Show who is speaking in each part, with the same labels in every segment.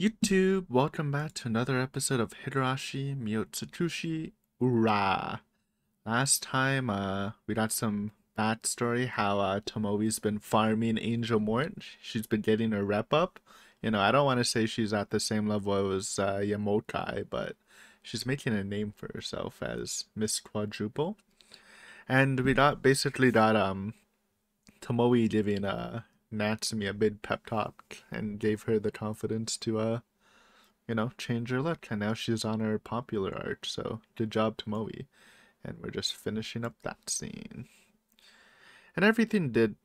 Speaker 1: YouTube, welcome back to another episode of Higurashi, Miotsukushi, Ura. Last time, we got some backstory, how, Tomoe's been farming Angel Mort. She's been getting her rep up. You know, I don't want to say she's at the same level as, Yamokai, but she's making a name for herself as Miss Quadruple. And we basically got, Tomoe giving, Natsumi a big pep talk and gave her the confidence to change her look, and now she's on her popular art, so good job Tomoe. And we're just finishing up that scene. And everything did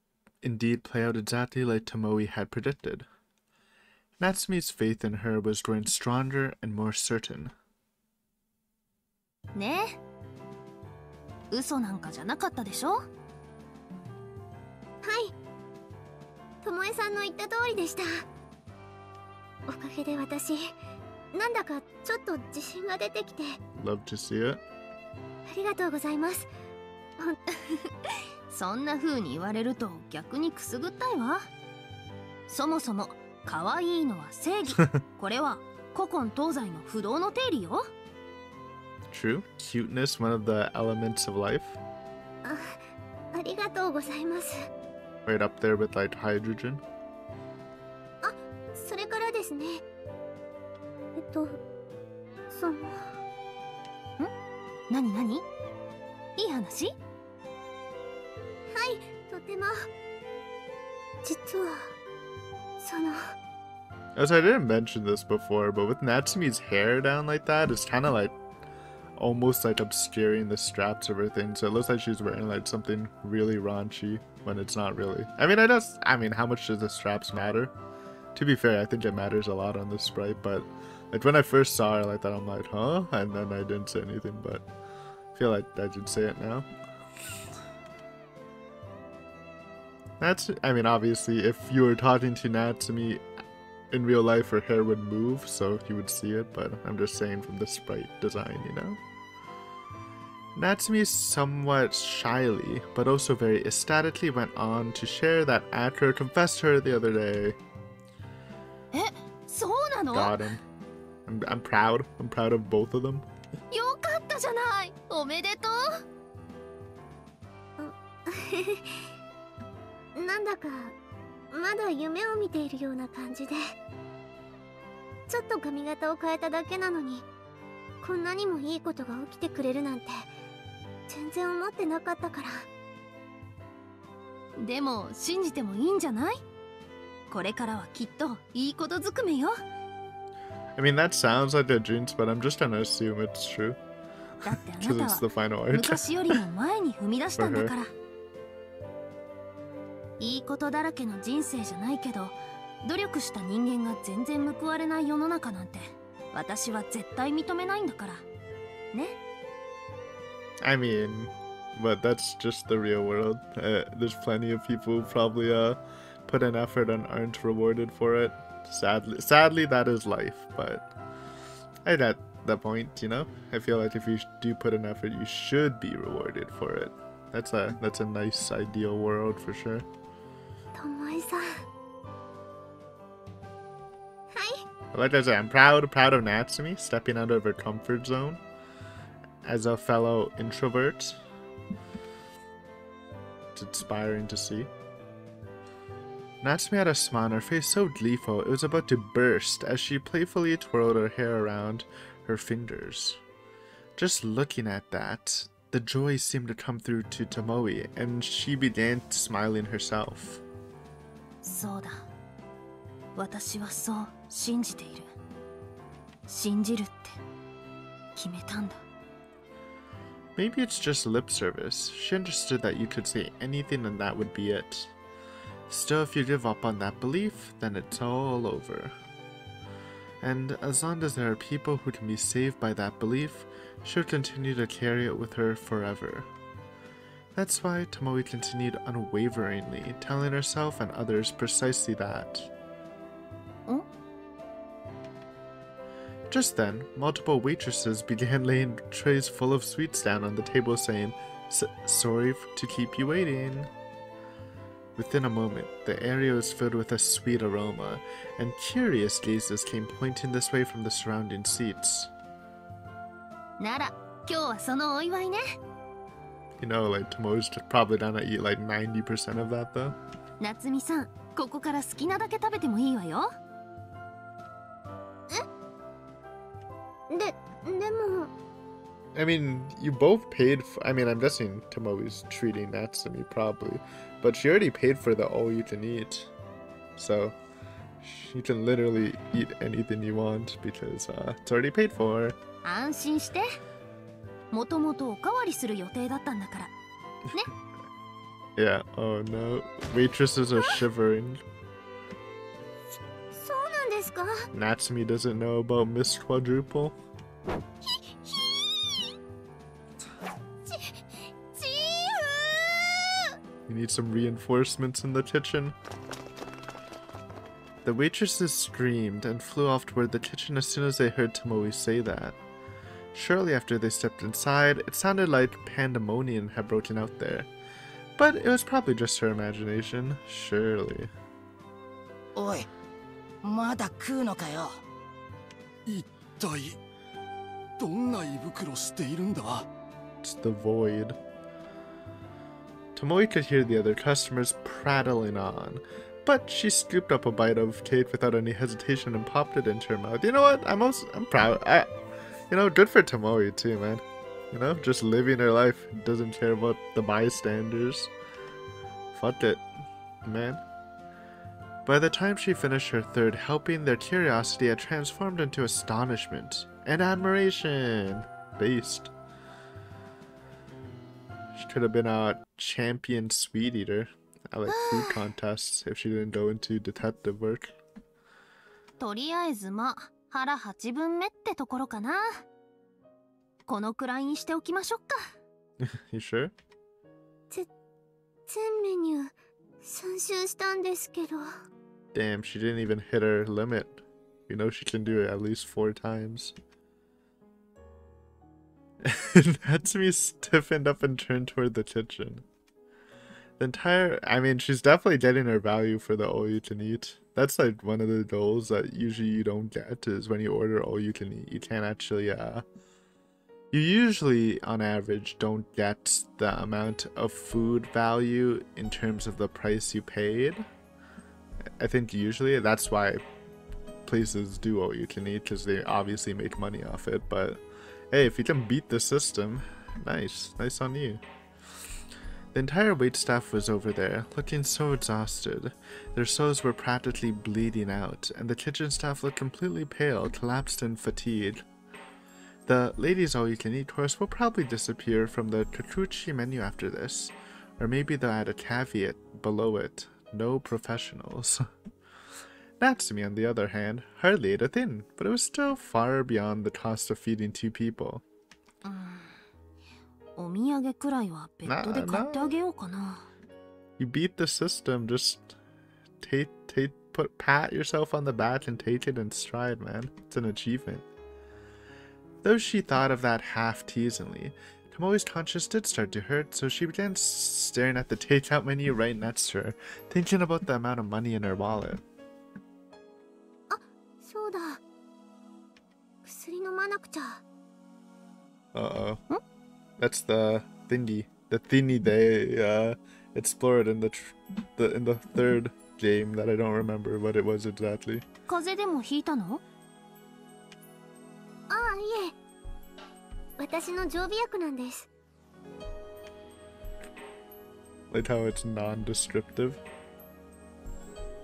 Speaker 1: indeed play out exactly like Tomoe had predicted. Natsumi's faith in her was growing stronger and more certain.
Speaker 2: ねえ、嘘なんかじゃなかったでしょ？はい、巴さんの言った通りでした。おかげで私、なんだかちょっと自信が出てきて。
Speaker 1: Love to see it.
Speaker 2: ありがとうございます。そんな風に言われると逆にくすぐったいわ。そもそも可愛いのは正義。これは古今東西の不動の定理よ。
Speaker 1: True. Cuteness, one of the elements of life.
Speaker 2: ありがとうございます。
Speaker 1: Right up there with like hydrogen.
Speaker 2: あ、それからですね。その。なになに？いい話？はい、とても。実は、その。
Speaker 1: As I didn't mention this before, but with Natsumi's hair down like that, it's kind of like almost like obscuring the straps of her thing, so it looks like she's wearing like something really raunchy when it's not really. I mean, how much does the straps matter? To be fair, I think it matters a lot on this sprite, but like when I first saw her like that, I'm like, huh? And then I didn't say anything, but I feel like I should say it now. Obviously, if you were talking to Natsumi in real life, her hair would move, so you would see it, but I'm just saying from the sprite design, you know? Natsumi somewhat shyly, but also very ecstatically went on to share that Acro confessed to her the other day. Got him. I'm proud. I'm proud of both of them.
Speaker 2: よかったじゃない。おめでとう。なんだかまだ夢を見ているような感じで、ちょっと髪型を変えただけなのに、こんなにもいいことが起きてくれるなんて全然思ってなかったから。でも信じてもいいんじゃない？これからはきっといいことずくめよ。
Speaker 1: I mean, that sounds like a jinx, but I'm just gonna assume it's true.
Speaker 2: だってあなた
Speaker 1: Because it's the final
Speaker 2: は
Speaker 1: arc.
Speaker 2: 昔よりも前に踏み出したんだから。いいことだらけの人生じゃないけど、努力した人間が全然報われない世の中なんて私は絶対認めないんだからね。
Speaker 1: I mean, but that's just the real world. There's plenty of people who probably put in effort and aren't rewarded for it. Sadly, that is life. But I get the point, you know. I feel like if you do put in effort, you should be rewarded for it. That's a nice ideal world for sure.
Speaker 2: ともえさん。はい。
Speaker 1: Like I said, I'm proud of Natsumi stepping out of her comfort zone as a fellow introvert. It's inspiring to see. Natsumi had a smile on her face so gleeful it was about to burst as she playfully twirled her hair around her fingers. Just looking at that, the joy seemed to come through to Tomoe, and she began smiling herself.
Speaker 2: そうだ。私はそう信じている。信じるって決めたんだ。
Speaker 1: Maybe it's just lip service. She understood that you could say anything and that would be it. Still, if you give up on that belief, then it's all over. And as long as there are people who can be saved by that belief, she'll continue to carry it with her forever. That's why Tomoe continued unwaveringly, telling herself and others precisely that. Just then, multiple waitresses began laying trays full of sweets down on the table saying, Sorry to keep you waiting. Within a moment, the area was filled with a sweet aroma, and curious gazes came pointing this way from the surrounding seats.
Speaker 2: なら、今日はそのお祝いね。
Speaker 1: You know, like, Tomo's probably gonna eat like 90% of that, though.
Speaker 2: 夏美さん、ここから好きなだけ食べてもいいわよ。でも...
Speaker 1: I mean, you both paid for... I mean, I'm guessing Tomoe's treating Natsumi, probably. But she already paid for the all-you-can-eat. So, you can literally eat anything you want, because it's already paid for.
Speaker 2: 安心して。もともとおかわりする予定だったんだから。ね。
Speaker 1: Yeah, oh no. Waitresses are shivering.
Speaker 2: そうなんですか?
Speaker 1: Natsumi doesn't know about Miss Quadruple. You need some reinforcements in the kitchen. The waitresses screamed and flew off toward the kitchen as soon as they heard Tomoe say that. Shortly after they stepped inside, it sounded like pandemonium had broken out there. But it was probably just her imagination, surely.
Speaker 3: Oi, まだ食うのかよ。一体どんな胃袋しているんだ?
Speaker 1: It's the void. Tomoe could hear the other customers prattling on, but she scooped up a bite of cake without any hesitation and popped it into her mouth. You know what? I'm proud. You know, good for Tomoe too, man. You know, just living her life. Doesn't care about the bystanders. Fuck it, man. By the time she finished her third helping, their curiosity had transformed into astonishment and admiration. Based. She could have been a champion sweet eater at like food contests if she didn't go into detective work.
Speaker 2: とりあえず腹8分目ってところかな。このくらいにしておきましょうか。
Speaker 1: You sure?
Speaker 2: 全メニュー3周したんですけど。
Speaker 1: Damn, she didn't even hit her limit. You know she can do it at least 4 times. Natsumi stiffened up and turned toward the kitchen. I mean, she's definitely getting her value for the all-you-can-eat. That's like one of the goals that usually you don't get, is when you order all-you-can-eat. You can't actually, you usually, on average, don't get the amount of food value in terms of the price you paid. I think usually that's why places do all-you-can-eat, because they obviously make money off it, but hey, if you can beat the system, nice on you. The entire waitstaff was over there, looking so exhausted. Their souls were practically bleeding out, and the kitchen staff looked completely pale, collapsed in fatigue. The ladies' all-you-can-eat course will probably disappear from the Kikuchi menu after this, or maybe they'll add a caveat below it: no professionals. Natsumi, on the other hand, hardly ate a thing, but it was still far beyond the cost of feeding 2 people.
Speaker 2: お土産くらいは別途で買ってあげようかな。
Speaker 1: You beat the system, just pat yourself on the back and take it in stride, man. It's an achievement. Though she thought of that half teasingly, Tomoe's conscience did start to hurt, so she began staring at the takeout menu right next to her, thinking about the amount of money in her wallet.
Speaker 2: そうだ。薬飲まなくちゃ。
Speaker 1: Uh-oh. That's the thingy they explored in the third game that I don't remember what it was exactly.
Speaker 2: 風邪でもひいたの？ああ、いえ。私の常備薬なんです。
Speaker 1: Like how it's non-descriptive.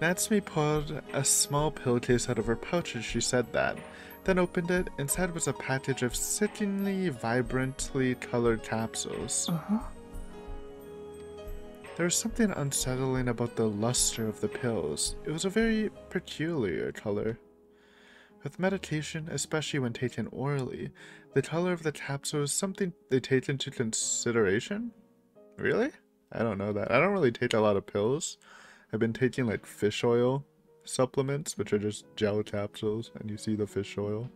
Speaker 1: Natsumi pulled a small pill case out of her pouch as she said that, then opened it. Inside was a package of sickeningly vibrantly colored capsules. There was something unsettling about the luster of the pills. It was a very peculiar color. With medication, especially when taken orally, the color of the capsule is something they take into consideration? Really? I don't know that. I don't really take a lot of pills. I've been taking like fish oil supplements, which are just gel capsules, and you see the fish oil.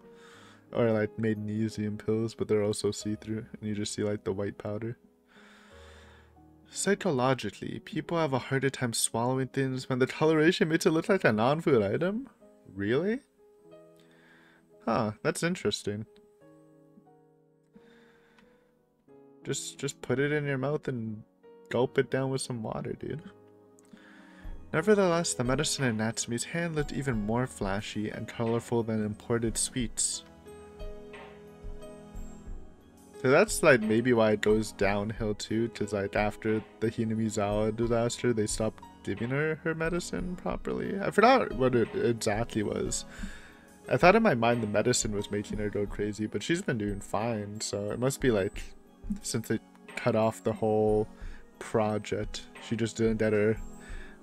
Speaker 1: Or like magnesium pills, but they're also see-through, and you just see like the white powder. Psychologically, people have a harder time swallowing things when the toleration makes it look like a non-food item? Really? Huh, that's interesting. Just put it in your mouth and gulp it down with some water, dude. Nevertheless, the medicine in Natsumi's hand looked even more flashy and colorful than imported sweets. So that's like maybe why it goes downhill too, because like after the Hinamizawa disaster, they stopped giving her medicine properly. I forgot what it exactly was. I thought in my mind the medicine was making her go crazy, but she's been doing fine, so it must be like since they cut off the whole project, she just didn't get her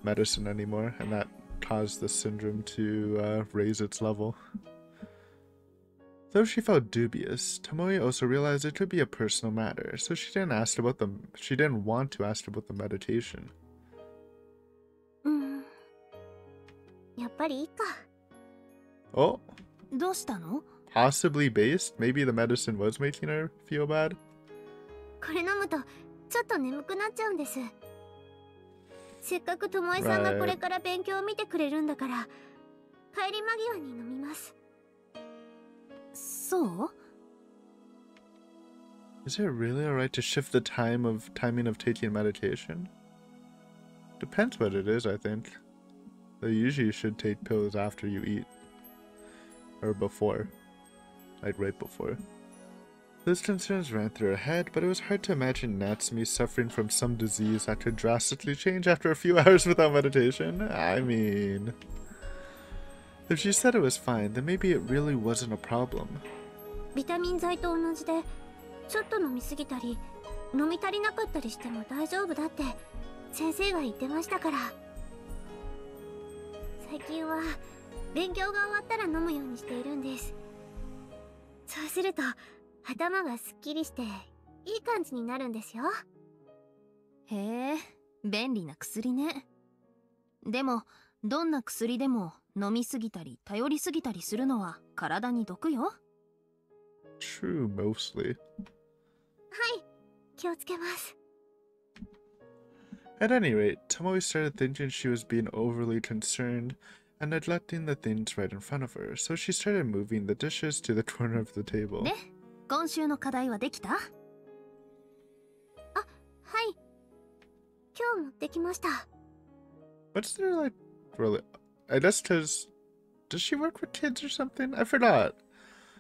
Speaker 1: medicine anymore, and that caused the syndrome to raise its level. Though she felt dubious, Tomoe also realized it could be a personal matter, so she didn't want to ask about the meditation.
Speaker 2: やっぱりいいか。
Speaker 1: Oh,
Speaker 2: どうしたの?
Speaker 1: possibly based? Maybe the medicine was making her feel bad?
Speaker 2: これ飲むとちょっと眠くなっちゃうんです。せっかくともえさんがこれから勉強を見てくれるんだから、帰り間際に飲みます。そう?
Speaker 1: Is it really alright to shift the timing of taking medication? Depends what it is, I think. They usually should take pills after you eat. Or before. Like right before. Those concerns ran through her head, but it was hard to imagine Natsumi suffering from some disease that could drastically change after a few hours without meditation. I mean... If she said it was fine, then maybe it really wasn't a problem.
Speaker 2: ビタミン剤と同じで、ちょっと飲みすぎたり、飲み足りなかったりしても大丈夫だって先生が言ってましたから。最近は勉強が終わったら飲むようにしているんです。そうすると頭がすっきりしていい感じになるんですよ。へえ、便利な薬ね。でもどんな薬でも飲みすぎたり頼りすぎたりするのは体に毒よ。
Speaker 1: True, mostly.
Speaker 2: はい、気をつけます。
Speaker 1: At any rate, Tomoe started thinking she was being overly concerned and neglecting the things right in front of her, so she started moving the dishes to the corner of the table.
Speaker 2: で、今週の課題はできた？あ、はい。今日持ってきました。
Speaker 1: What's there like, really? I guess does she work with kids or something? I forgot.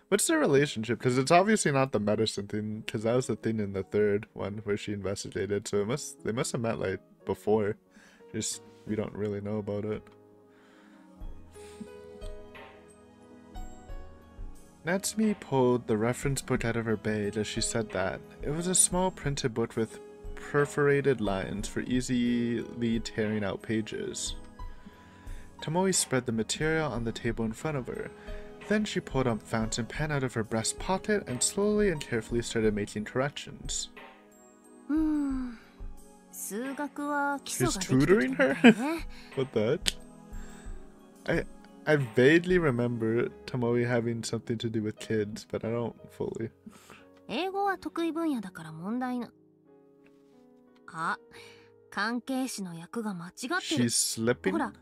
Speaker 1: What's their relationship? Because it's obviously not the medicine thing, because that was the thing in the third one where she investigated, so they must have met like before. Just we don't really know about it. Natsumi pulled the reference book out of her bag as she said that. It was a small printed book with perforated lines for easily tearing out pages. Tomoe spread the material on the table in front of her. Then she pulled a fountain pen out of her breast pocket and slowly and carefully started making corrections. She's tutoring her? What the heck? I vaguely remember Tomoe having something to do with kids, but I don't fully.
Speaker 2: 英語は得意分野だから問題な。あ、関係詞の訳が間違ってる。
Speaker 1: She's slipping?
Speaker 2: ほら。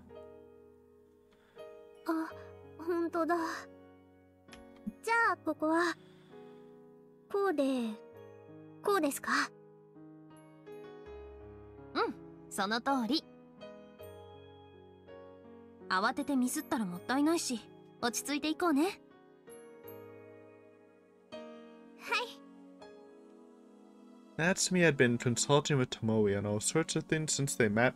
Speaker 2: あ、本当だ。じゃあここはこうですか？うん、その通り。慌ててミスったらもったいないし、落ち着いていこうね。はい。
Speaker 1: Natsumi had been consulting with Tomoe on all sorts of things since they met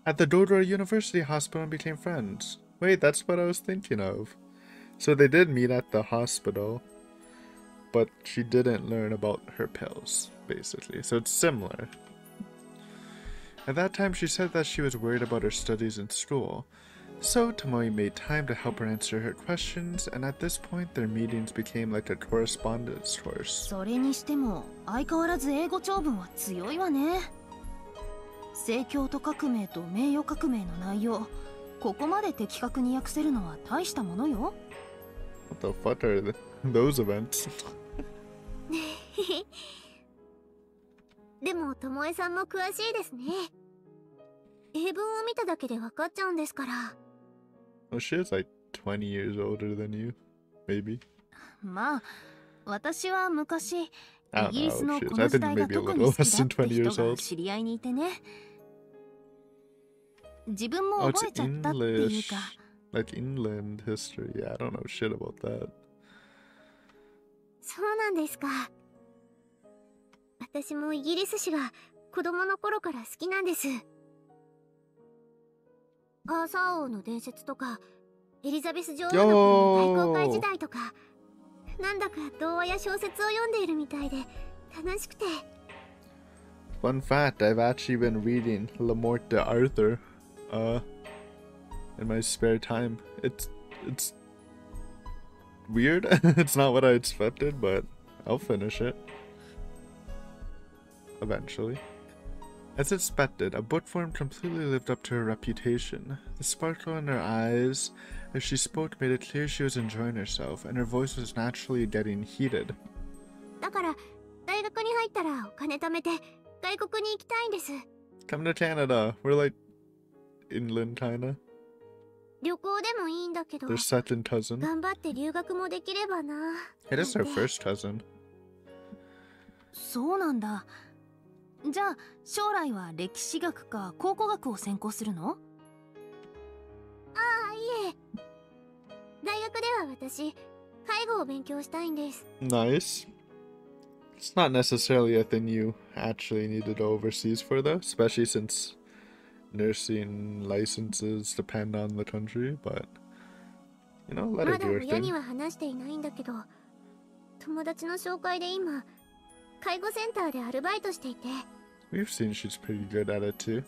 Speaker 1: at the Dodora University Hospital and became friends. Wait, that's what I was thinking of. So they did meet at the hospital, but she didn't learn about her pills, basically. So it's similar. At that time, she said that she was worried about her studies in school. So Tomoe made time to help her answer her questions, and at this point their meetings became like a correspondence course.
Speaker 2: それにしても相変わらず英語長文は強いわね。正教徒革命と名誉革命の内容、ここまで的確に訳せるのは大したものよ。
Speaker 1: What the fuck are those events?
Speaker 2: でも巴さんも詳しいですね。英文を見ただけで分かっちゃうんですから。
Speaker 1: Well, she is like 20 years older than you, maybe.
Speaker 4: まあ私は昔イ
Speaker 1: I don't
Speaker 4: ギリ
Speaker 1: know
Speaker 4: ス
Speaker 1: how
Speaker 4: の
Speaker 1: old she
Speaker 4: こ
Speaker 1: is. I
Speaker 4: の時
Speaker 1: think
Speaker 4: 代が
Speaker 1: maybe a
Speaker 4: 特
Speaker 1: little
Speaker 4: に好
Speaker 1: less
Speaker 4: きだ
Speaker 1: than
Speaker 4: って
Speaker 1: 20
Speaker 4: 人
Speaker 1: years
Speaker 4: が
Speaker 1: old.
Speaker 4: 知り合いにいてね。自分も
Speaker 1: Oh, it's
Speaker 4: 覚えちゃったっていう
Speaker 1: English.
Speaker 4: か。
Speaker 1: Like England history. Yeah, I don't know shit about that.
Speaker 2: そうなんですか。私もイギリス史が子供の頃から好きなんです。アーサー王の伝説とか、エリザベス女王の頃の大航海時代とか、なんだか童話や小説を読んでいるみたいで楽しくて。
Speaker 1: Fun fact, I've actually been reading Le Morte d'Arthur, in my spare time. It's weird. It's not what I expected, but I'll finish it. Eventually. As expected, a book form completely lived up to her reputation. The sparkle in her eyes as she spoke made it clear she was enjoying herself, and her voice was naturally getting heated.
Speaker 2: だから大学に入ったらお金貯めて外国に行きたいんです。
Speaker 1: Come to Canada. We're like inland kinda.
Speaker 2: 旅行でもいいんだけど、
Speaker 1: They're second cousin.
Speaker 2: 頑張って留学もできればな。
Speaker 1: It is her first cousin.
Speaker 4: そうなんだ。じゃあ将来は歴史学か考古学を専攻するの？
Speaker 2: ああ、いえ。大学では私、介護を勉強したいんです。
Speaker 1: Nice. It's not necessarily a thing you actually need to go overseas for, though, especially since nursing licenses depend on the country, but, you know, let
Speaker 2: ま
Speaker 1: it
Speaker 2: だ
Speaker 1: do your
Speaker 2: 親
Speaker 1: thing.
Speaker 2: には話していないんだけど、友達の紹介で今、介護センターでアルバイトしていて、
Speaker 1: We've seen she's pretty good at it, too.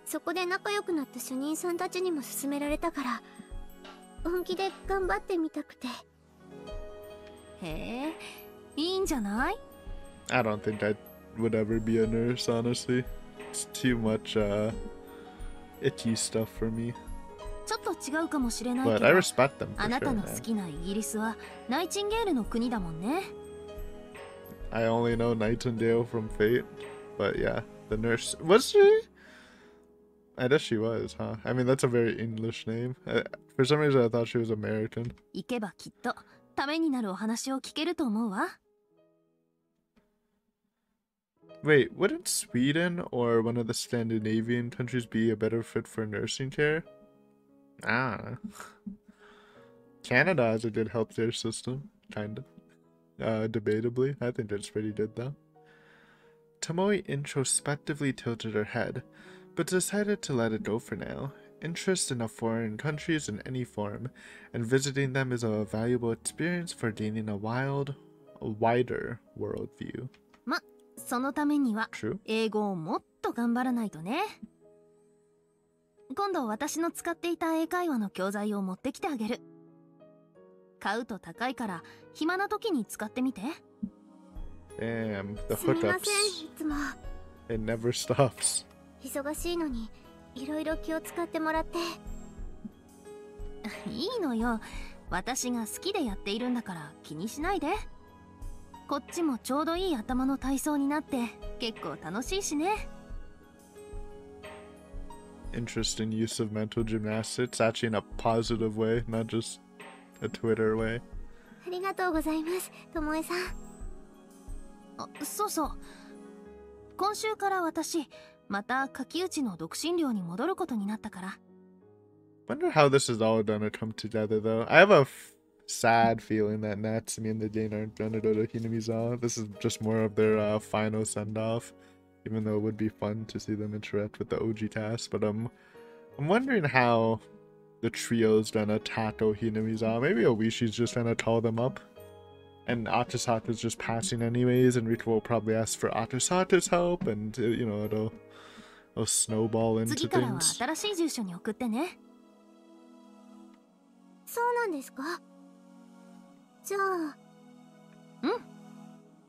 Speaker 2: そこで仲良くなった主任さんたちにも勧められたから、本気で頑張ってみたくて。
Speaker 4: へえ、いいんじゃない？
Speaker 1: I don't think I would ever be a nurse, honestly. It's too much, icky stuff for me.
Speaker 4: ちょっと違うかもしれないけ
Speaker 1: But
Speaker 4: ど、
Speaker 1: I respect them
Speaker 4: あ
Speaker 1: for
Speaker 4: なた
Speaker 1: sure,
Speaker 4: の好
Speaker 1: man.
Speaker 4: きなイギリスはナイチンゲールの国だもんね。
Speaker 1: I only know Nightingale from Fate, but yeah, the nurse. Was she? I guess she was, huh? I mean, that's a very English name. For some reason, I thought she was American.
Speaker 4: 行けばきっとためになるお話を聞けると思うわ。
Speaker 1: Wait, wouldn't Sweden or one of the Scandinavian countries be a better fit for nursing care? Ah. Canada has a good healthcare system, kind of. Debatably. I think it's pretty good, though. Tomoe introspectively tilted her head, but decided to let it go for now. Interest in foreign countries in any form, and visiting them is a valuable experience for gaining a wider worldview.
Speaker 4: そのためには
Speaker 1: True.
Speaker 4: 英語をもっと頑張らないとね。今度私の使っていた英会話の教材を持ってきてあげる。買うと高いから暇な時に使ってみて。
Speaker 1: Damn, the
Speaker 2: すみま
Speaker 1: hookups.
Speaker 2: せん、いつも。
Speaker 1: It never stops.
Speaker 2: 忙しいのに、いろいろ気を使ってもらって。
Speaker 4: いいのよ。私が好きでやっているんだから気にしないで。こっちもちょうどいい頭の体操になって結構楽しいしね。
Speaker 1: Interesting use of mental gymnastics, actually in a positive way, not just a Twitter way.
Speaker 2: ありがとうございます、ともえさん。
Speaker 4: あ、そうそう。今週から私また書き打ちの独身寮に戻ることになったから。
Speaker 1: Wonder how this is all gonna come together, though. I have a sad feeling that Natsumi and the Dane aren't gonna go to Hinamizawa. This is just more of their final send-off, even though it would be fun to see them interact with the OG cast. But I'm wondering how the trio's gonna tackle Hinamizawa. Maybe Oishi's just gonna call them up, and Atasaka's just passing anyways, and Rika will probably ask for Atasaka's help, and you know, it'll snowball into
Speaker 4: 次からは
Speaker 1: things.
Speaker 4: 新しい住所に送ってね。
Speaker 2: そうなんですか？じゃあ。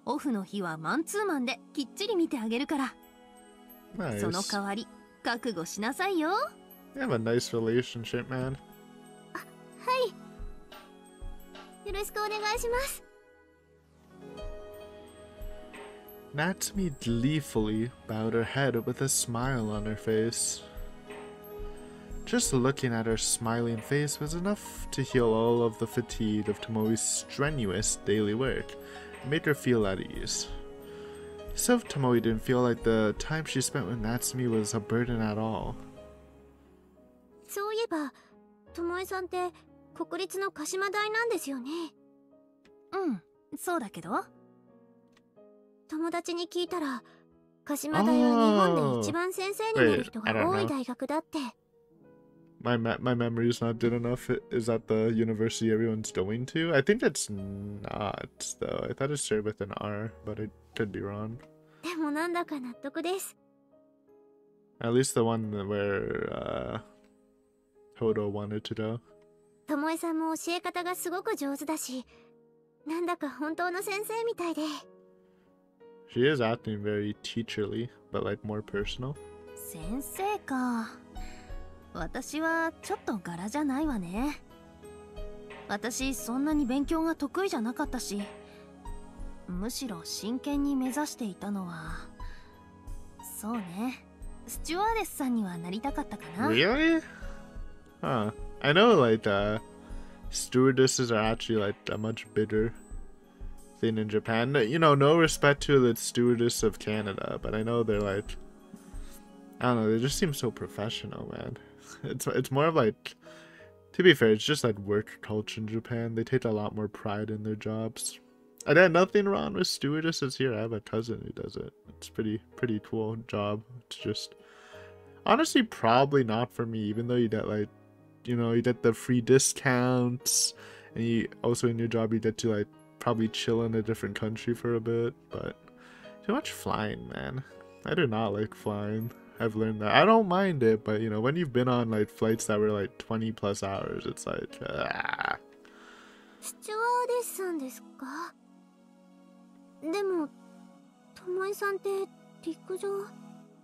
Speaker 4: オフの日はマンツーマンできっちり見てあげるから。
Speaker 1: Nice.
Speaker 4: その代わり覚悟しなさいよ。
Speaker 1: You have a nice relationship, man.
Speaker 2: はい。よろしくお願いします。
Speaker 1: Natsumi gleefully bowed her head with a smile on her face. Just looking at her smiling face was enough to heal all of the fatigue of Tomoe's strenuous daily work and made her feel at ease. So Tomoe didn't feel like the time she spent with Natsumi was a burden at all.
Speaker 2: そういえば、ともえさんって国立の鹿島大なんですよね。
Speaker 4: うん、そうだけど。
Speaker 2: 友達に聞いたら、鹿島大は日本で一番先生になる人が多い大学だって。
Speaker 1: My memory's not good enough. Is that the university everyone's going to? I think it's not, though. I thought it started with an R, but I could be wrong.
Speaker 2: でもなんだか納得です。
Speaker 1: At least the one where Hodo wanted to go.
Speaker 2: ともえさんも教え方がすごく上手だし、なんだか本当の先生みたいで。
Speaker 1: She is acting very teacherly, but like more personal.
Speaker 4: 先生か。私はちょっと柄じゃないわね。私そんなに勉強が得意じゃなかったし、むしろ真剣に目指していたのは、そうね、スチュワーデスさんにはなりたかったかな。
Speaker 1: Really? Huh. I know like stewardesses are actually like a much bigger thing in Japan. You know, no respect to the stewardess of Canada, but I know they're like, I don't know, they just seem so professional, man. It's more of like, to be fair, it's just like work culture in Japan. They take a lot more pride in their jobs. I got nothing wrong with stewardesses here. I have a cousin who does it. It's pretty cool job. It's just honestly probably not for me, even though you get like, you know, you get the free discounts, and you also in your job you get to like probably chill in a different country for a bit. But too much flying, man. I do not like flying. I've learned that. I don't mind it, but you know, when you've been on like flights that were like 20 plus hours, it's like,
Speaker 2: スチュワーデスさんですか。でも、ともえさんって陸上。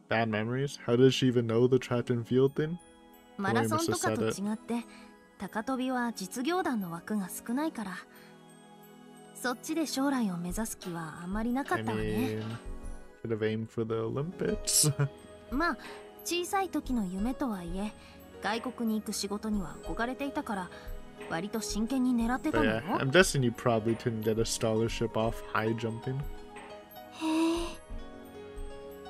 Speaker 1: Bad memories? How does she even know the track and field thing?
Speaker 4: マラソンとかと違って高跳びは実業団の枠が少ないから、そっちで将来を目指す気はあんまりなかったわね。
Speaker 1: Could have aimed for the Olympics.
Speaker 4: まあ小さい時の夢とはいえ、外国に行く仕事には憧れていたから、割と真剣に狙ってたのよ。
Speaker 1: I'm guessing you probably couldn't get a scholarship off high jumping.
Speaker 2: へえ。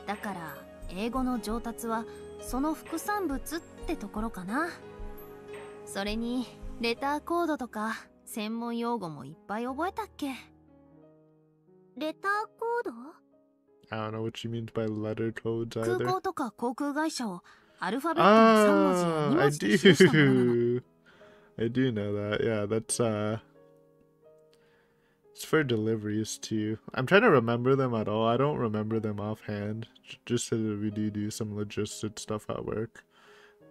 Speaker 4: だから英語の上達はその副産物ってところかな。それにレターコードとか専門用語もいっぱい覚えたっけ。
Speaker 2: レターコード？
Speaker 1: I don't know what she means by letter codes either.
Speaker 4: 空港とか航空会社をアルファベットの3文字や2文字で記したものなの。
Speaker 1: I do know that. Yeah, that's it's for deliveries too. I'm trying to remember them at all. I don't remember them offhand. Just so that we do some logistic stuff at work.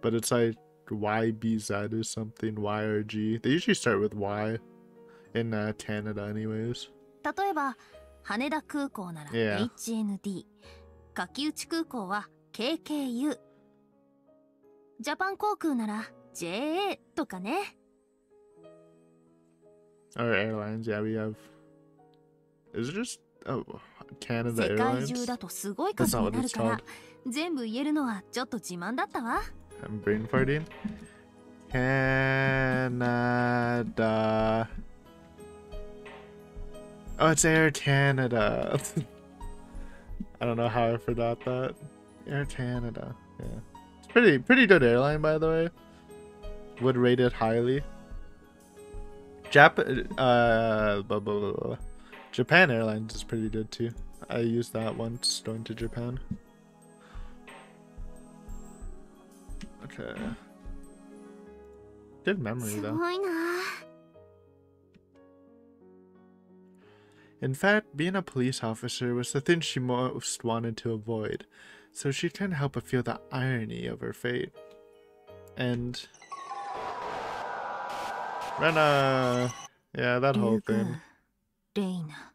Speaker 1: But it's like YBZ is something, YRG. They usually start with Y in Canada anyways.
Speaker 4: 例えば羽田空港なら HND、垣内空港は KKU、ジャパン航空なら JA とかね。
Speaker 1: Our airlines, yeah, we have. Is it just Canada
Speaker 4: 世界
Speaker 1: Airlines?
Speaker 4: 中だとすごい数になるから全部言えるのはちょっと自慢だったわ。
Speaker 1: I'm brain farting. Canada. Oh, it's Air Canada. I don't know how I forgot that. Air Canada. Yeah. It's pretty good airline, by the way. Would rate it highly. Japan Airlines is pretty good too. I used that once going to Japan. Okay. Good memory
Speaker 2: す
Speaker 1: though.
Speaker 2: ごいな。
Speaker 1: In fact, being a police officer was the thing she most wanted to avoid, so she couldn't help but feel the irony of her fate. And Rena, yeah, that whole thing.
Speaker 4: レイナ。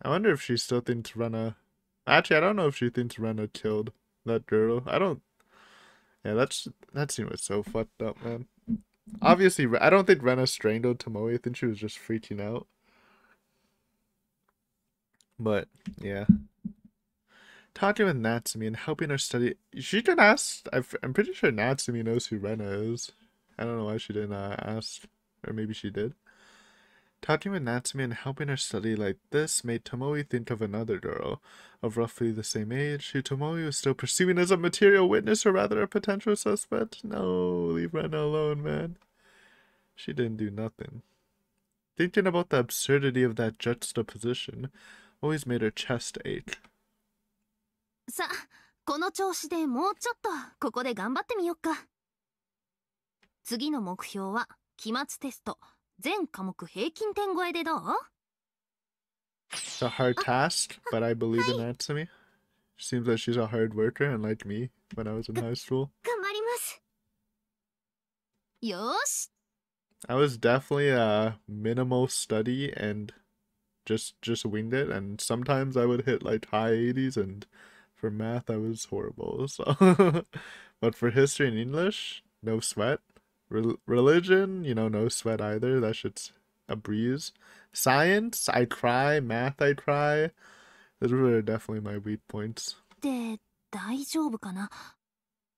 Speaker 1: I wonder if she still thinks Rena. Actually, I don't know if she thinks Rena killed that girl. I don't. Yeah, that scene was so fucked up, man. Obviously, I don't think Rena strangled Tomoe. I think she was just freaking out. But yeah, talking with Natsumi and helping her study. She can ask. I'm pretty sure Natsumi knows who Rena is. I don't know why she didn't ask. Or maybe she did. Talking with Natsumi and helping her study like this made Tomoe think of another girl of roughly the same age who Tomoe was still pursuing as a material witness or rather a potential suspect. No, leave Rena alone, man. She didn't do nothing. Thinking about the absurdity of that juxtaposition always made her chest ache.
Speaker 4: さあ、この調子でもうちょっとここで頑張ってみよっか。次の目標は期末テスト全科目平均点超えでどう？
Speaker 1: It's a hard task, but I believe in Natsumi. Seems like she's a hard worker and like me when I was in high school.
Speaker 2: 頑張ります。
Speaker 4: よーし。
Speaker 1: I was definitely a minimal study and just winged it, and sometimes I would hit like high 80s, and for math I was horrible. So but for history and English, no sweat. Religion, no sweat either. That shit's a breeze. Science, I cry. Math, I cry. Those were definitely my weak points.
Speaker 4: で、大丈夫かな？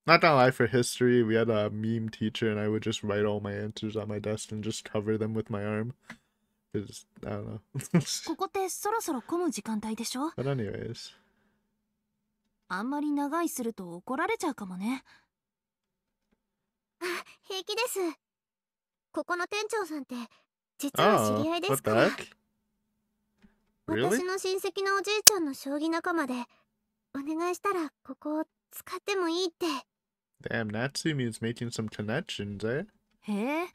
Speaker 1: Not gonna lie, for history, we had a meme teacher, and I would just write all my answers on my desk and just cover them with my arm. Cause, I don't know.
Speaker 4: ここってそろそろ混む時間帯でしょ？
Speaker 1: But anyways.
Speaker 4: あんまり長いすると怒られちゃうかもね。
Speaker 2: あ、平気です。ここの店長さんって実は知り合いですから。
Speaker 1: what the heck? Really?
Speaker 2: 私の親戚のおじいちゃんの将棋仲間で、お願いしたらここを使ってもいいって。
Speaker 1: Damn, Natsumi is making some connections, eh?
Speaker 4: へえ。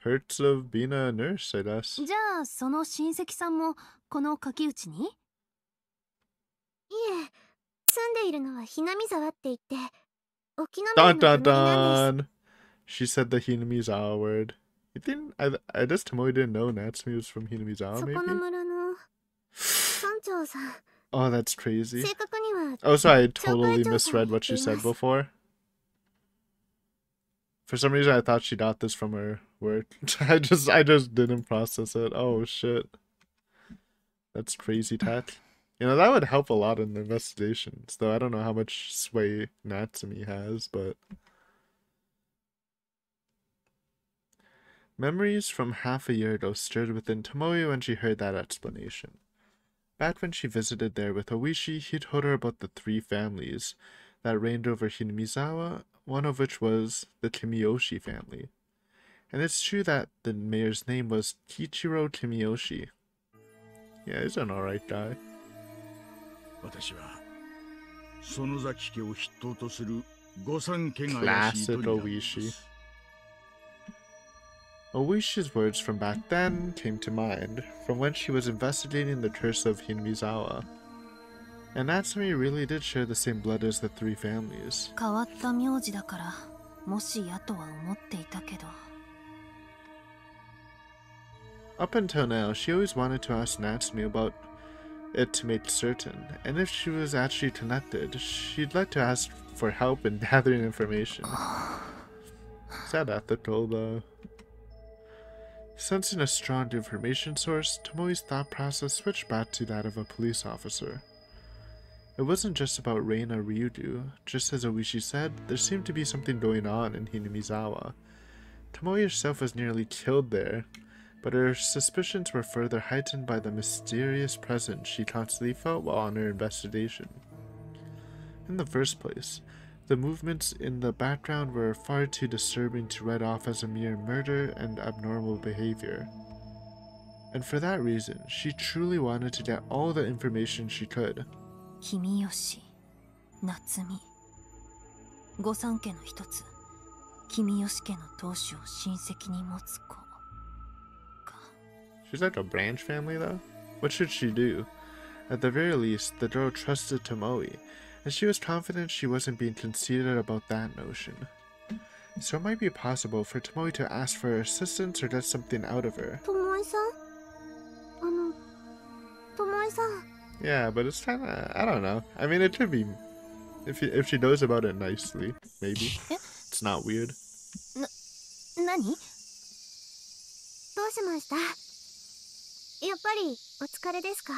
Speaker 1: Perks of being a nurse, I guess.
Speaker 4: じゃあその親戚さんもこの柿内に？
Speaker 2: いえ、住んでいるのはひなみ沢って言って、沖縄
Speaker 1: Dun
Speaker 2: の
Speaker 1: dun
Speaker 2: 隣なんです。
Speaker 1: dun! She said the Hinamizawa word. You think I guess Tomoe didn't know Natsumi was from Hinamizawa,
Speaker 2: そこ
Speaker 1: maybe?
Speaker 2: の村の村長さん。
Speaker 1: Oh, that's crazy.
Speaker 2: 正確には
Speaker 1: Oh, sorry, I totally misread what she said before. For some reason, I thought she got this from her work. I just didn't process it. Oh, shit. That's crazy, Tat. That would help a lot in the investigations, though I don't know how much sway Natsumi has, but... Memories from half a year ago stirred within Tomoe when she heard that explanation. Back when she visited there with Oishi, he told her about the 3 families that reigned over Hinamizawa, one of which was the Kimiyoshi family. And it's true that the mayor's name was Kichiro Kimiyoshi. Yeah, he's an alright guy.
Speaker 5: 私は園崎家を筆頭とする御三家が怪しいと
Speaker 1: Classic
Speaker 5: 睨んでいま
Speaker 1: Oishi.
Speaker 5: す。
Speaker 1: Oishi's words from back then came to mind from when she was investigating the curse of Hinamizawa. And Natsumi really did share the same blood as the 3 families.
Speaker 4: 変わった名字だからもしやとは思っていたけど。
Speaker 1: Up until now, she always wanted to ask Natsumi about it to make certain, and if she was actually connected, she'd like to ask for help in gathering information. Is that ethical, though? Sensing a strong information source, Tomoe's thought process switched back to that of a police officer. It wasn't just about Reina Ryudu. Just as Oishi said, there seemed to be something going on in Hinamizawa. Tomoe herself was nearly killed there, but her suspicions were further heightened by the mysterious presence she constantly felt while on her investigation. In the first place, the movements in the background were far too disturbing to write off as a mere murder and abnormal behavior. And for that reason, she truly wanted to get all the information she could.
Speaker 4: 君吉、夏美、御三家の一つ、君吉家の当主を親戚に持つ子か。
Speaker 1: She's like a branch family, though? What should she do? At the very least, the girl trusted Tomoe, and she was confident she wasn't being conceited about that notion. So it might be possible for Tomoe to ask for assistance or get something out of her.
Speaker 2: ともえさん？ともえさん。
Speaker 1: Yeah, but it's kinda... I don't know. I mean, it could be... If she knows about it nicely, maybe. It's not weird.
Speaker 4: 何？
Speaker 2: どうしました？やっぱりお疲れですか？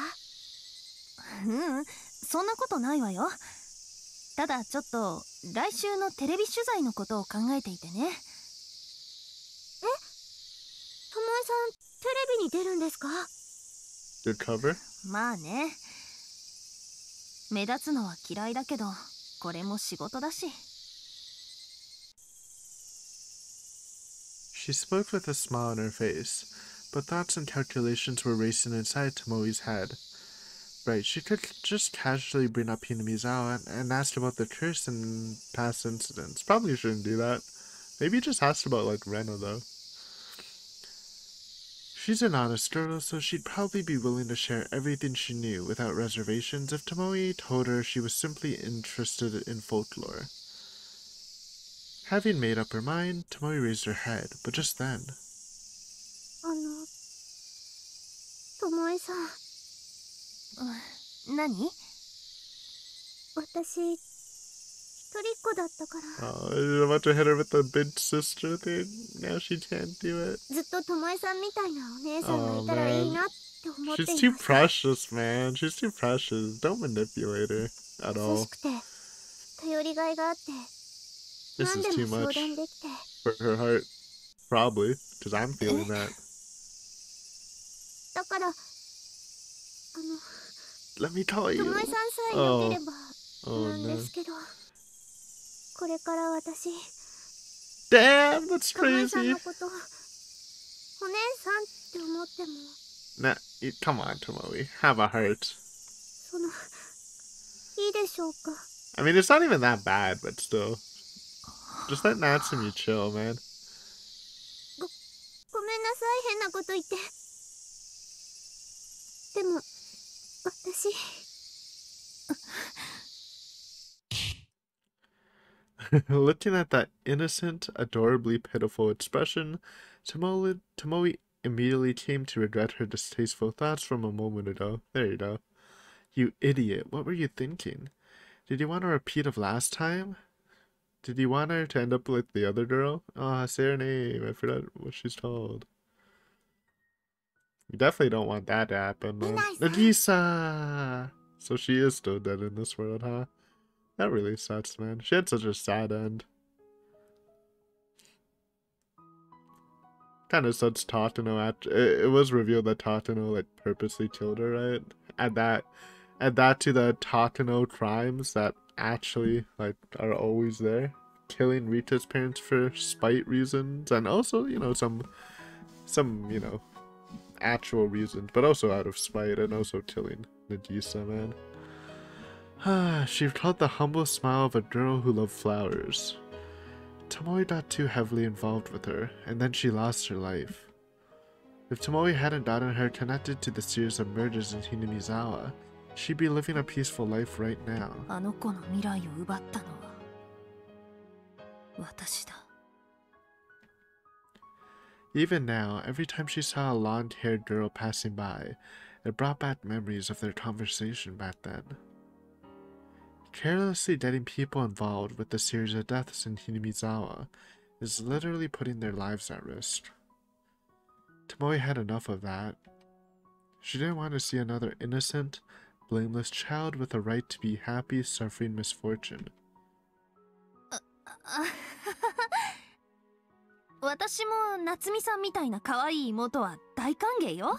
Speaker 4: うん、そんなことないわよ。ただちょっと来週のテレビ取材のことを考えていてね。
Speaker 2: ともえさん、テレビに出るんですか？
Speaker 1: Good cover?
Speaker 4: まあね。目立つのは嫌いだけど、これも仕事だし。
Speaker 1: She spoke with a smile on her face, but thoughts and calculations were racing inside Tomoe's head. Right, she could just casually bring up Hinamizawa and ask about the curse and past incidents. Probably shouldn't do that. Maybe just ask about, like, Reno, though. She's an honest girl, so she'd probably be willing to share everything she knew without reservations if Tomoe told her she was simply interested in folklore. Having made up her mind, Tomoe raised her head, but just then.
Speaker 2: ともえさん、
Speaker 4: 何？
Speaker 2: 私、一人っ子だったから。
Speaker 1: Oh, you're about to hit her with the big sister thing? Now she can't do it.
Speaker 2: ずっとともえさんみたいなお姉さんがいたらいいなって思っていま
Speaker 1: She's
Speaker 2: した。
Speaker 1: too precious, man. She's too precious. Don't manipulate her at
Speaker 2: 優
Speaker 1: all.
Speaker 2: しくて、頼りがいがあって、
Speaker 1: This
Speaker 2: 何
Speaker 1: is
Speaker 2: で
Speaker 1: too
Speaker 2: も相
Speaker 1: much
Speaker 2: 談できて。
Speaker 1: for her heart. Probably, because I'm feeling that.
Speaker 2: だから、
Speaker 1: Let me tell
Speaker 2: と
Speaker 1: you.
Speaker 2: もえさんさえ良ければ
Speaker 1: Oh
Speaker 2: なんで
Speaker 1: no.
Speaker 2: すけど、これから私、
Speaker 1: Damn, that's
Speaker 2: ともえさん
Speaker 1: crazy.
Speaker 2: のこと、お姉さんって思っても、
Speaker 1: Nah, come on, Tomoe. Have a heart.
Speaker 2: その、いいでしょうか。
Speaker 1: I mean, it's not even that bad, but still. Just let Natsumi chill, man.
Speaker 2: ごめんなさい、変なこと言って。でも、私、
Speaker 1: Looking at that innocent, adorably pitiful expression, Tomoe immediately came to regret her distasteful thoughts from a moment ago. There you go. You idiot, what were you thinking? Did you want a repeat of last time? Did you want her to end up like the other girl? Ah, say her name. I forgot what she's called. You definitely don't want that to happen, man. Nagisa! So she is still dead in this world, huh? That really sucks, man. She had such a sad end. Kind of sucks Tatano it was revealed that Tatano like purposely killed her, right? Add that to the Tatano crimes that actually like are always there. Killing Rita's parents for spite reasons, and also, you know, some you know, actual reasons, but also out of spite, and also killing Nagisa, man. She recalled the humble smile of a girl who loved flowers. Tomoe got too heavily involved with her, and then she lost her life. If Tomoe hadn't gotten her connected to the series of murders in Hinamizawa, she'd be living a peaceful life right now.
Speaker 4: あの子の未来を奪ったのは私だ。
Speaker 1: Even now, every time she saw a blonde-haired girl passing by, it brought back memories of their conversation back then. Carelessly getting people involved with the series of deaths in Hinamizawa is literally putting their lives at risk. Tomoe had enough of that. She didn't want to see another innocent, blameless child with a right to be happy suffering misfortune.
Speaker 4: 私も夏美さんみたいな可愛い妹は大歓迎よ。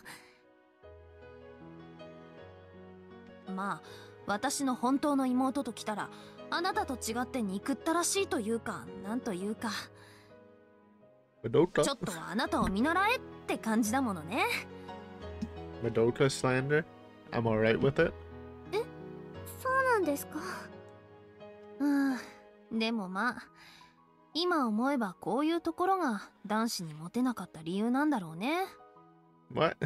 Speaker 4: まあ私の本当の妹と来たらあなたと違って憎ったらしいというかなんというかちょっとはあなたを見習えって感じだものね。
Speaker 1: Madoka slander? I'm alright with it.
Speaker 2: そうなんですか。
Speaker 4: でもまあ今思えばこういうところが男子にモテなかった理由なんだろうね。
Speaker 1: What?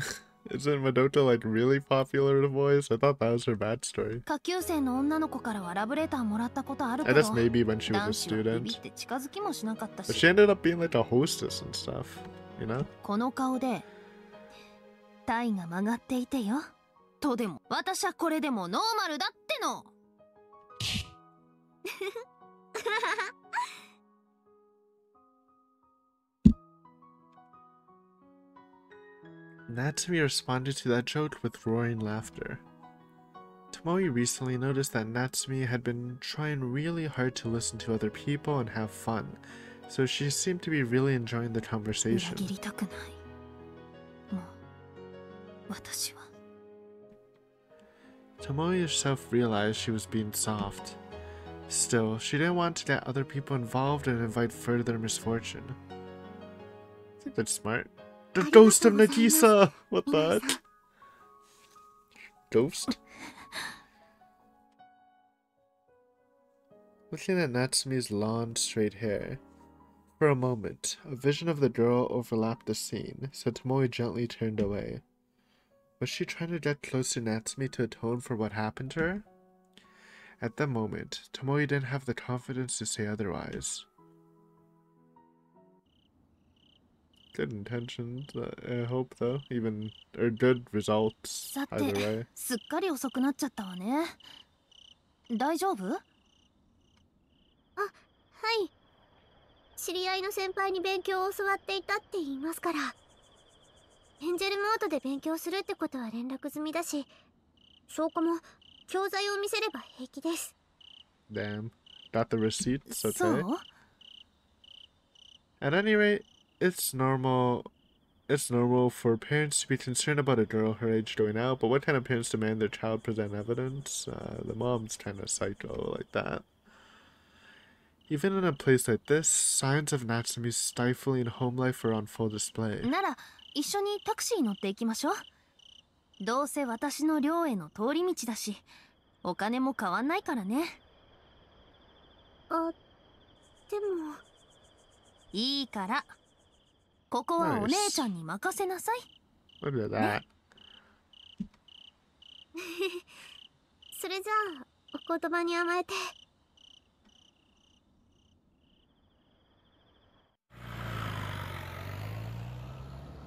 Speaker 1: Isn't Madoka like really popular with boys? I thought that was her bad story.
Speaker 4: 下級生の女の子からはラブレターもらったことあるけ
Speaker 1: I
Speaker 4: ど
Speaker 1: guess maybe when she was a
Speaker 4: 男子はビビっ
Speaker 1: student.
Speaker 4: て近づきもしなかった
Speaker 1: But
Speaker 4: し
Speaker 1: she ended up being like a hostess and stuff, you know?
Speaker 4: この顔で体が曲がっていてよとでも私はこれでもノーマルだっての。
Speaker 1: Natsumi responded to that joke with roaring laughter. Tomoe recently noticed that Natsumi had been trying really hard to listen to other people and have fun, so she seemed to be really enjoying the
Speaker 4: 裏
Speaker 1: conversation.
Speaker 4: 切りたくない。もう私は
Speaker 1: Tomoe herself realized she was being soft. Still, she didn't want to get other people involved and invite further misfortune. I think that's smart. The ghost of Nagisa! What the heck? Ghost? Looking at Natsumi's long, straight hair. For a moment, a vision of the girl overlapped the scene, so Tomoe gently turned away. Was she trying to get close to Natsumi to atone for what happened to her? At that moment, Tomoe didn't have the confidence to say otherwise. Good intentions, I hope, though. Or good results,
Speaker 4: さ
Speaker 1: either
Speaker 4: て
Speaker 1: way.
Speaker 4: すっかり遅くなっちゃったわね。大丈夫？
Speaker 2: はい。知り合いの先輩に勉強を教わっていたって言いますから。エンジェルモードで勉強するってことは連絡済みだし、証拠も教材を見せれば平気です。
Speaker 1: Damn. Got the receipts,
Speaker 4: そ
Speaker 1: okay.
Speaker 4: う？
Speaker 1: At any rate, it's normal for parents to be concerned about a girl her age going out, but what kind of parents demand their child present evidence? The mom's kind of psycho like that. Even in a place like this, signs of Natsumi's stifling home life are on full display.
Speaker 4: なら一緒にタクシー乗っていきましょう。どうせ私の寮への通り道だし、お金も変わんないからね。
Speaker 2: あ、でも。
Speaker 4: いいから。ここはお姉ちゃんに任せなさい。
Speaker 1: Look at that.
Speaker 2: それじゃあ、お言葉に甘えて。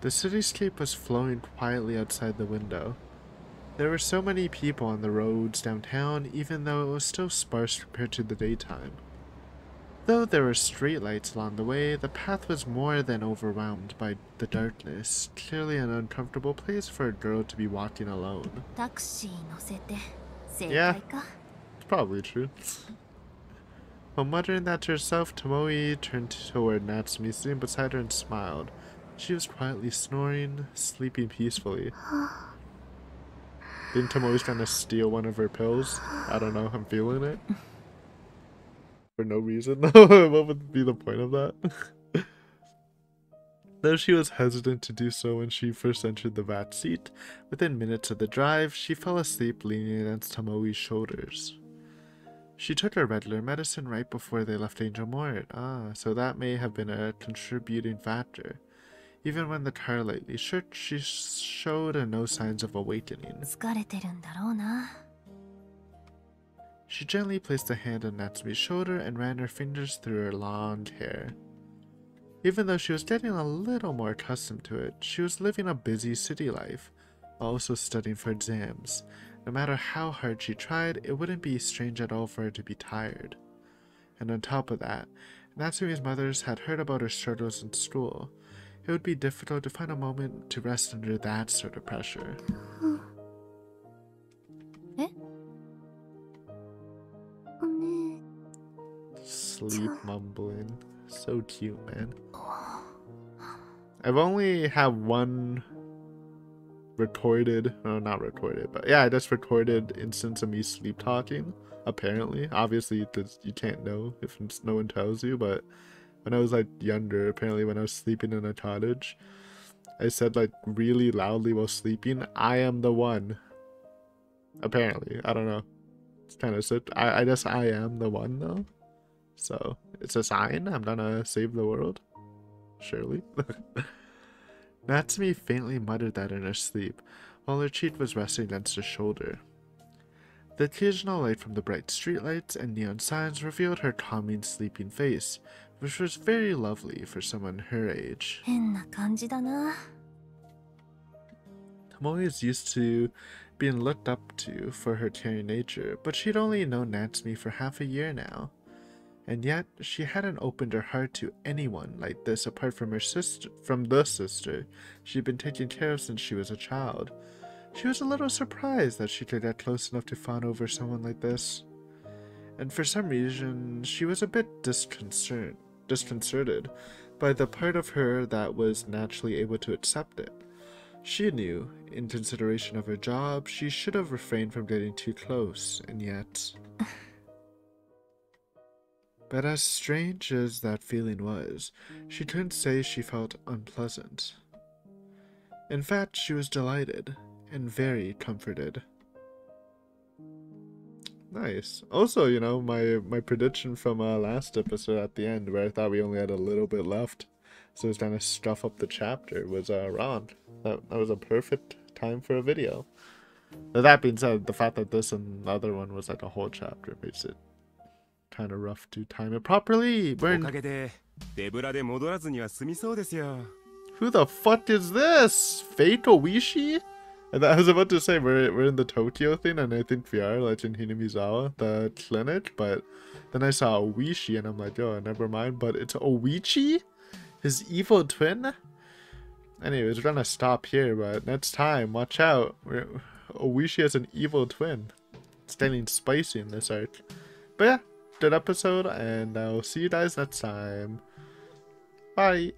Speaker 1: The cityscape was flowing quietly outside the window. There were so many people on the roads downtown, even though it was still sparse compared to the daytime. Though there were streetlights along the way, the path was more than overwhelmed by the darkness, clearly an uncomfortable place for a girl to be walking alone.
Speaker 4: タクシー乗せて正
Speaker 1: Yeah.
Speaker 4: 解か。
Speaker 1: It's probably true. While muttering that to herself, Tomoe turned toward Natsumi sitting beside her and smiled. She was quietly snoring, sleeping peacefully. Think Tomoe's trying to steal one of her pills? I don't know, I'm feeling it. For no reason. What would be the point of that? Though she was hesitant to do so when she first entered the back seat, within minutes of the drive, she fell asleep leaning against Tomoe's shoulders. She took her regular medicine right before they left Angel Mort. So that may have been a contributing factor. Even when the car lightly shook, she showed no signs of awakening.
Speaker 4: 疲れてるんだろうな。
Speaker 1: She gently placed a hand on Natsumi's shoulder and ran her fingers through her long hair. Even though she was getting a little more accustomed to it, she was living a busy city life, while also studying for exams. No matter how hard she tried, it wouldn't be strange at all for her to be tired. And on top of that, Natsumi's mothers had heard about her struggles in school. It would be difficult to find a moment to rest under that sort of pressure.
Speaker 4: え？
Speaker 2: お姉。
Speaker 1: Sleep mumbling. So cute, man. I've only had one recorded, no, not recorded, but yeah, I just recorded instance of me sleep talking, apparently. Obviously, you can't know if no one tells you, but when I was like younger, apparently when I was sleeping in a cottage, I said like really loudly while sleeping, I am the one. Apparently, I don't know. It's kind of sick. I guess I am the one though. So it's a sign I'm gonna save the world. Surely. Natsumi faintly muttered that in her sleep, while her cheek was resting against her shoulder. The occasional light from the bright streetlights and neon signs revealed her calming, sleeping face, which was very lovely for someone her age.
Speaker 4: 変な感じだな。
Speaker 1: Tomoe is used to being looked up to for her caring nature, but she'd only known Natsumi for half a year now. And yet, she hadn't opened her heart to anyone like this apart from the sister she'd been taking care of since she was a child. She was a little surprised that she could get close enough to fawn over someone like this. And for some reason, she was a bit disconcerted by the part of her that was naturally able to accept it. She knew, in consideration of her job, she should have refrained from getting too close, and yet... But as strange as that feeling was, she couldn't say she felt unpleasant. In fact, she was delighted, and very comforted. Nice. Also, you know, my prediction from last episode at the end, where I thought we only had a little bit left, so it was gonna stuff up the chapter, was wrong. That was a perfect time for a video. Now, that being said, the fact that this and the other one was like a whole chapter makes it kind of rough to time it properly. Who the fuck is this? Fake Oishi? And I was about to say we're in the Tokyo thing, and I think we are, like in Hinamizawa, the clinic, but then I saw Oishi and I'm like, oh, never mind, but it's Oichi? His evil twin? Anyways, we're gonna stop here, but next time, watch out. Oishi has an evil twin. It's getting spicy in this arc. But yeah, good episode, and I'll see you guys next time. Bye!